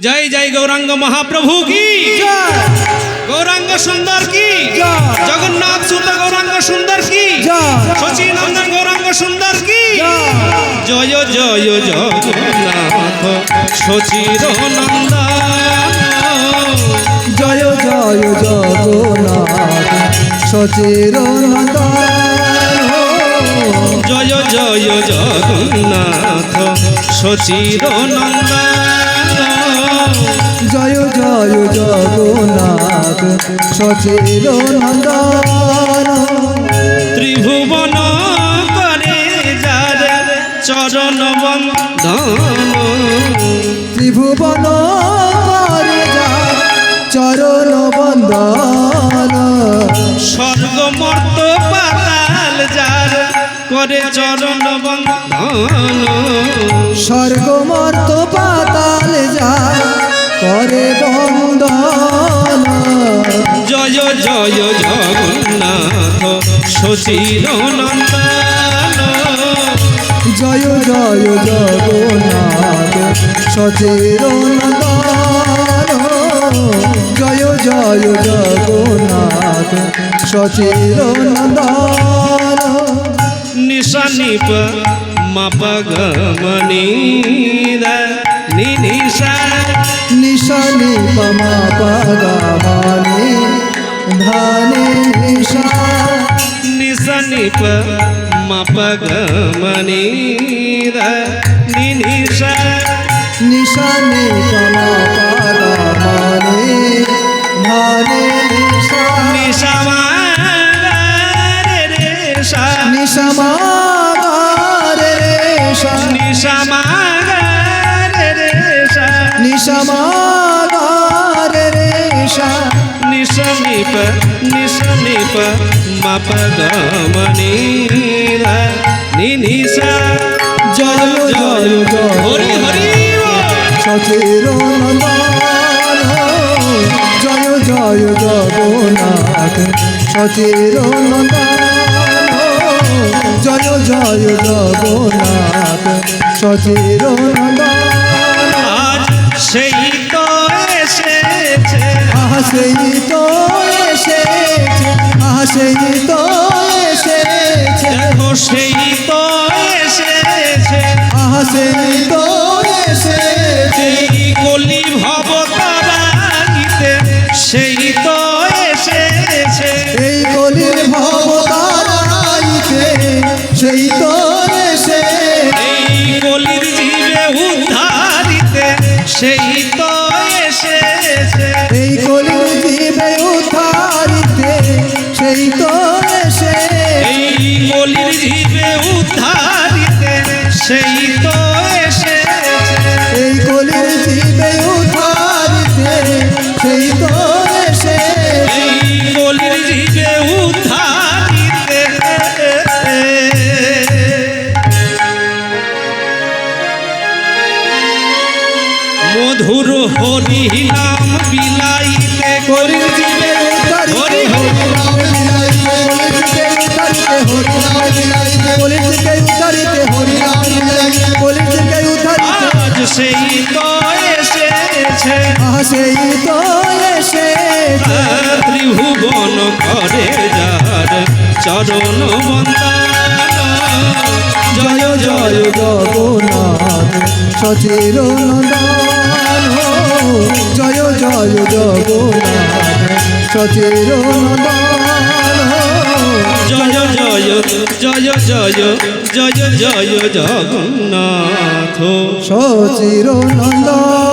जय जय गौरांग महाप्रभु की गौरांग सुंदर की जगन्नाथ सुत गौरांग सुंदर की शची नंदन गौरांग सुंदर की जय जय जगन्नाथ शचीर नंदन जय जय जगन्नाथ शचीर नंदन जय जय जगन्नाथ शचीर नंदन जय जय जगन्नाथ शचीर नंदन त्रिभुवन करे जार चरण बंदन त्रिभुवन करे जार चरण बंदन स्वर्ग मर्त पाताल जार करे चरण बंदन स्वर्ग मर्त पाताल जार करे बंदन जय जय जगन्नाथ शचीर नंदन जय जय जगन्नाथ शचीर नंदन जय जय जगन्नाथ शचीर नंदन निशानिप मपगमनी निशा निशानी पमा पगमनी धनी निशा निशानिप मपगमनी निशा निशानी पमा पगमनी धनी निशा निशा निशा मारे रेशा निशा निशा मारे रेशा निशनिप निशनिप मपगमनी निशा जय जय हरि हरि शचीर नंदन जय जय जगन्नाथ शचीर नंदन जय जय जगन्नाथ शचीर नंदन आज সেই তো এসেছে সেই তো এসেছে সেই তো এসেছে দেখো সেই তো এসেছে সেই তো এসেছে এই কলি ভব তারাইতে সেই তো এসেছে এই কলির ভব তারাইতে সেই তো এসেছে এই কলির জীবে উদ্ধারিতে সেই তো এসেছে এই কলির জীবে উদ্ধারিতে সেই তো এসেছে এই কলির জীবে উদ্ধারিতে সেই তো এসেছে এই কলির জীবে উদ্ধারিতে সেই তো এসেছে এই কলির জীবে উদ্ধারিতে মধুর হরি নাম বিলাইতে কলির জীবে উদ্ধারিতে হরি নাম বিলাইতে কলির জীবে উদ্ধারিতে হরি নাম বিলাইতে কলির জীবে উদ্ধারিতে আজ সেই তো এসেছে সেই তো এসেছে ত্রিভুবন করে যার চরণ বন্দন জয় জয় জগন্নাথ শচীর নন্দন জয় জয় জগন্নাথ শচীর নন্দন জয় জয় জয় জয় জয় জয় জগন্নাথ শচীর নন্দন